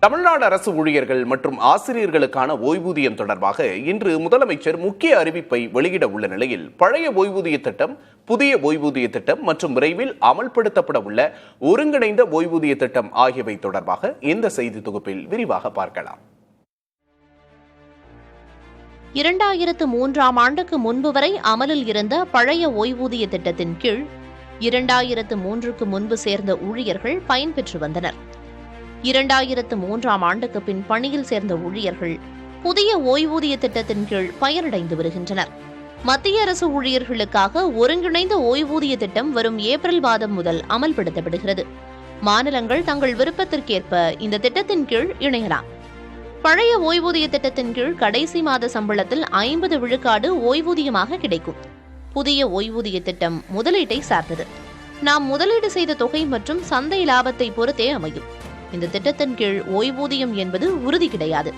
தமிழ்நாடு அரசு ஊழியர்கள் மற்றும் ஆசிரியர்களுக்கான ஓய்வூதியம் தொடர்பாக இன்று முதலமைச்சர் முக்கிய அறிவிப்பை வெளியிட உள்ள நிலையில் பழைய ஓய்வூதிய திட்டம், புதிய ஓய்வூதிய திட்டம் மற்றும் விரைவில் அமல்படுத்தப்பட உள்ள ஒருங்கிணைந்த ஓய்வூதிய திட்டம் ஆகியவை தொடர்பாக இந்த செய்தி தொகுப்பில் விரிவாக பார்க்கலாம். 2003ஆம் ஆண்டுக்கு முன்பு வரை அமலில் இருந்த பழைய ஓய்வூதிய திட்டத்தின் கீழ் 2003க்கு முன்பு சேர்ந்த ஊழியர்கள் பயன்பெற்று வந்தனர். 2003ஆம் ஆண்டுக்கு பின் பணியில் சேர்ந்த ஊழியர்கள் புதிய ஓய்வூதிய திட்டத்தின் கீழ் பயனடைந்து வருகின்றனர். மத்திய அரசு ஊழியர்களுக்காக ஒருங்கிணைந்த ஓய்வூதிய திட்டம் வரும் ஏப்ரல் மாதம் முதல் அமல்படுத்தப்படுகிறது. மாநிலங்கள் தங்கள் விருப்பத்திற்கேற்ப இந்த திட்டத்தின் கீழ் இணையலாம். பழைய ஓய்வூதிய திட்டத்தின் கீழ் கடைசி மாத சம்பளத்தில் 50 விழுக்காடு ஓய்வூதியமாக கிடைக்கும். புதிய ஓய்வூதிய திட்டம் முதலீட்டை சார்ந்தது. நாம் முதலீடு செய்த தொகை மற்றும் சந்தை லாபத்தை பொறுத்தே அமையும். இந்த திட்டத்தின் கீழ் ஓய்வூதியம் என்பது உறுதி கிடையாது.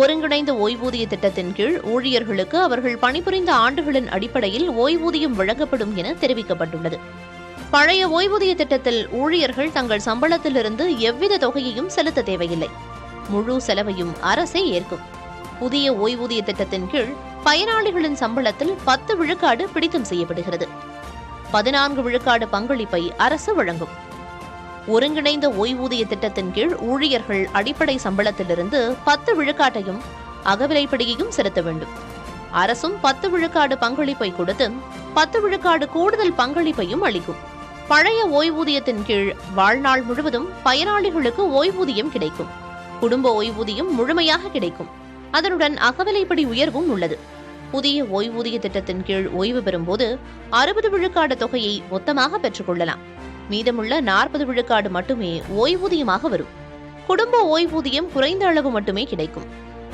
ஒருங்கிணைந்த ஓய்வூதிய திட்டத்தின் கீழ் ஊழியர்களுக்கு அவர்கள் பணிபுரிந்த ஆண்டுகளின் அடிப்படையில் ஓய்வூதியம் வழங்கப்படும் என தெரிவிக்கப்பட்டுள்ளது. பழைய ஓய்வூதிய திட்டத்தில் ஊழியர்கள் தங்கள் சம்பளத்திலிருந்து எவ்வித தொகையையும் செலுத்த தேவையில்லை. முழு செலவையும் அரசே ஏற்கும். புதிய ஓய்வூதிய திட்டத்தின் கீழ் பயனாளிகளின் சம்பளத்தில் 10 விழுக்காடு பிடித்தம் செய்யப்படுகிறது. 14 விழுக்காடு பங்களிப்பை அரசு வழங்கும். ஒருங்கிணைந்த ஓய்வூதிய திட்டத்தின் கீழ் ஊழியர்கள் அடிப்படை சம்பளத்திலிருந்து 10 விழுக்காட்டையும் அகவிலைப்படியையும் செலுத்த வேண்டும். அரசும் 10 விழுக்காடு பங்களிப்பை கொடுத்து 10 விழுக்காடு கூடுதல் பங்களிப்பையும் அளிக்கும். பழைய ஓய்வூதியத்தின் கீழ் வாழ்நாள் முழுவதும் பயனாளிகளுக்கு ஓய்வூதியம் கிடைக்கும். குடும்ப ஓய்வூதியம் முழுமையாக கிடைக்கும். அதனுடன் அகவிலைப்படி உயர்வும் உள்ளது. புதிய ஓய்வூதிய திட்டத்தின் கீழ் ஓய்வு பெறும்போது 60 விழுக்காடு தொகையை மொத்தமாக பெற்றுக் கொள்ளலாம். மீதமுள்ள 40 விழுக்காடு மட்டுமே ஓய்வூதியமாக வரும். குடும்ப ஓய்வூதியம் குறைந்த அளவு மட்டுமே கிடைக்கும்.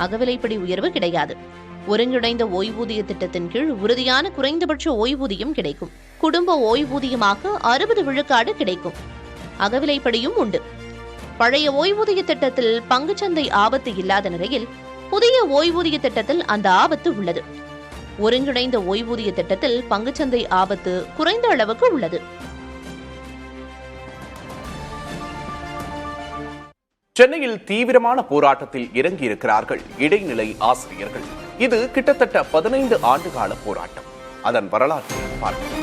அகவிலைப்படி உயர்வு கிடையாது. ஒருங்கிணைந்த ஓய்வூதிய திட்டத்தின் கீழ் உறுதியான குறைந்தபட்ச ஓய்வூதியம் கிடைக்கும். குடும்ப ஓய்வூதியமாக 60 விழுக்காடு கிடைக்கும். அகவிலைப்படியும் உண்டு. பழைய ஓய்வூதிய திட்டத்தில் பங்குச்சந்தை ஆபத்து இல்லாத நிலையில் புதிய ஓய்வூதிய திட்டத்தில் அந்த ஆபத்து உள்ளது. ஒருங்கிணைந்த ஓய்வூதிய திட்டத்தில் பங்குச்சந்தை ஆபத்து குறைந்த அளவுக்கு உள்ளது. சென்னையில் தீவிரமான போராட்டத்தில் இறங்கியிருக்கிறார்கள் இடைநிலை ஆசிரியர்கள். இது கிட்டத்தட்ட 15 ஆண்டுகால போராட்டம். அதன் வரலாற்றை பார்ப்போம்.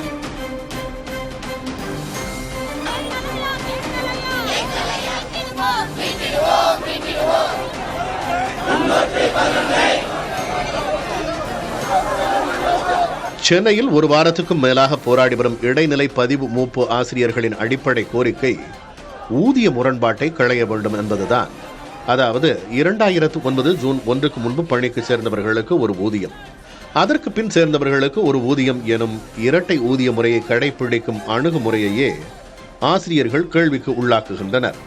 சென்னையில் ஒரு வாரத்துக்கும் மேலாக போராடி வரும் இடைநிலை பதிவு மூப்பு ஆசிரியர்களின் அடிப்படை கோரிக்கை ஊதிய முரண்பாட்டை களைய வேண்டும் என்பதுதான். அதாவது 2009 ஜூன் 1க்கு முன்பு பணிக்கு சேர்ந்தவர்களுக்கு ஒரு ஊதியம், அதற்கு பின் சேர்ந்தவர்களுக்கு ஒரு ஊதியம் எனும் இரட்டை ஊதிய முறையை கடைபிடிக்கும் அணுகுமுறையையே ஆசிரியர்கள் கேள்விக்கு உள்ளாக்குகின்றனர்.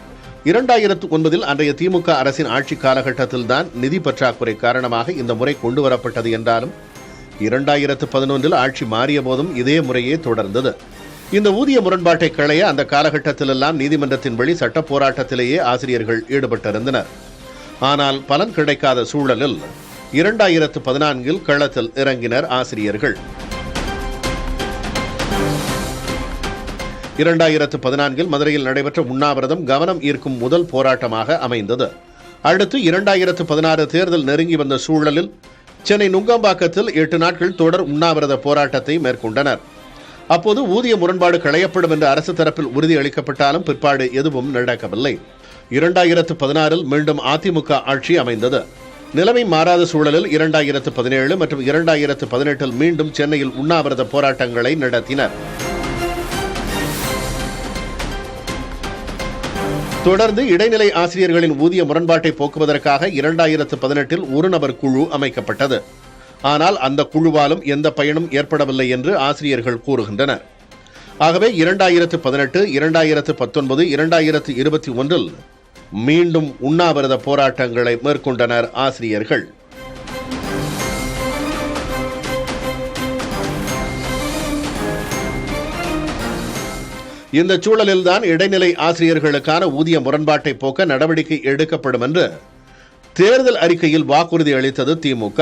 2009 அன்றைய திமுக அரசின் ஆட்சி காலகட்டத்தில் தான் நிதி பற்றாக்குறை காரணமாக இந்த முறை கொண்டு வரப்பட்டது என்றாலும் 2011 ஆட்சி மாறிய போதும் இதே முறையே தொடர்ந்தது. இந்த ஊதிய முரண்பாட்டை களைய அந்த காலகட்டத்திலெல்லாம் நீதிமன்றத்தின் வழி சட்ட போராட்டத்திலேயே ஆசிரியர்கள் ஈடுபட்டிருந்தனர். ஆனால் பலன் கிடைக்காத சூழலில் 2014 களத்தில் இறங்கினர் ஆசிரியர்கள். 2014 மதுரையில் நடைபெற்ற உண்ணாவிரதம் கவனம் ஈர்க்கும் முதல் போராட்டமாக அமைந்தது. அடுத்து 2016 தேர்தல் நெருங்கி வந்த சூழலில் சென்னை நுங்கம்பாக்கத்தில் 8 நாட்கள் தொடர் உண்ணாவிரத போராட்டத்தை மேற்கொண்டனர். அப்போது ஊதிய முரண்பாடு களையப்படும் என்று அரசு தரப்பில் உறுதி அளிக்கப்பட்டாலும் பிற்பாடு எதுவும் நடக்கவில்லை. 2016 மீண்டும் அதிமுக ஆட்சி அமைந்தது. நிலைமை மாறாத சூழலில் 2017 மற்றும் 2018 மீண்டும் சென்னையில் உண்ணாவிரத போராட்டங்களை நடத்தினர். தொடர்ந்து இடைநிலை ஆசிரியர்களின் ஊதிய முரண்பாட்டை போக்குவதற்காக 2018 ஒரு நபர் குழு அமைக்கப்பட்டது. ஆனால் அந்த குழுவாலும் எந்த பயனும் ஏற்படவில்லை என்று ஆசிரியர்கள் கூறுகின்றனர். ஆகவே 2018, 2019, 2021 மீண்டும் உண்ணாவிரத போராட்டங்களை மேற்கொண்டனர் ஆசிரியர்கள். இந்த சூழலில்தான் இடைநிலை ஆசிரியர்களுக்கான ஊதிய முரண்பாட்டை போக்க நடவடிக்கை எடுக்கப்படும் என்று தேர்தல் அறிக்கையில் வாக்குறுதி அளித்தது திமுக.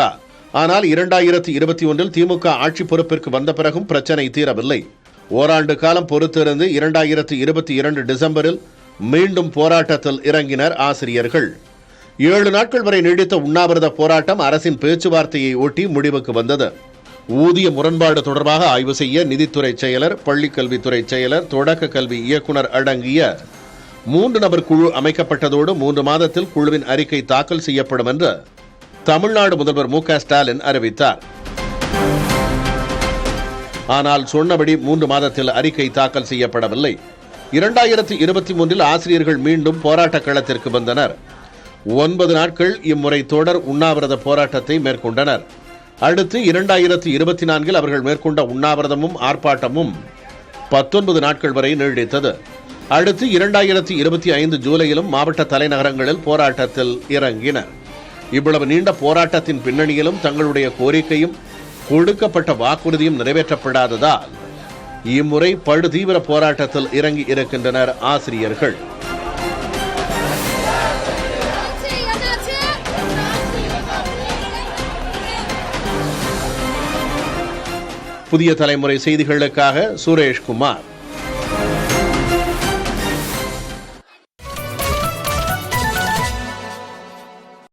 ஆனால் 2021 திமுக ஆட்சி பொறுப்பிற்கு வந்த பிறகும் பிரச்சனை தீரவில்லை. ஓராண்டு காலம் பொறுத்திருந்து 2022 டிசம்பரில் மீண்டும் போராட்டத்தில் இறங்கினர் ஆசிரியர்கள். 7 நாட்கள் வரை நீடித்த உண்ணாவிரத போராட்டம் அரசின் பேச்சுவார்த்தையை ஒட்டி முடிவுக்கு வந்தது. ஊதிய முரண்பாடு தொடர்பாக ஆய்வு செய்ய நிதித்துறை செயலர், பள்ளிக்கல்வித்துறை செயலர், தொடக்க கல்வி இயக்குனர் அடங்கிய 3 நபர் குழு அமைக்கப்பட்டதோடு 3 மாதத்தில் குழுவின் அறிக்கை தாக்கல் செய்யப்படும் என்று தமிழ்நாடு முதல்வர் மு.க. ஸ்டாலின் அறிவித்தார். ஆனால் சொன்னபடி 3 மாதத்தில் அறிக்கை தாக்கல் செய்யப்படவில்லை. 2023 ஆசிரியர்கள் மீண்டும் போராட்ட களத்திற்கு வந்தனர். 9 நாட்கள் இம்முறை தொடர் உண்ணாவிரத போராட்டத்தை மேற்கொண்டனர். அடுத்து 2024 அவர்கள் மேற்கொண்ட உண்ணாவிரதமும் ஆர்ப்பாட்டமும் 19 நாட்கள் வரை நீடித்தது. அடுத்து 2025 ஜூலையிலும் மாவட்ட தலைநகரங்களில் போராட்டத்தில் இறங்கினர். இவ்வளவு நீண்ட போராட்டத்தின் பின்னணியிலும் தங்களுடைய கோரிக்கையும் கொடுக்கப்பட்ட வாக்குறுதியும் நிறைவேற்றப்படாததால் இம்முறை படுதீவிர போராட்டத்தில் இறங்கி இருக்கின்றனர் ஆசிரியர்கள். புதிய தலைமுறை செய்திகளுக்காக சுரேஷ்குமார்.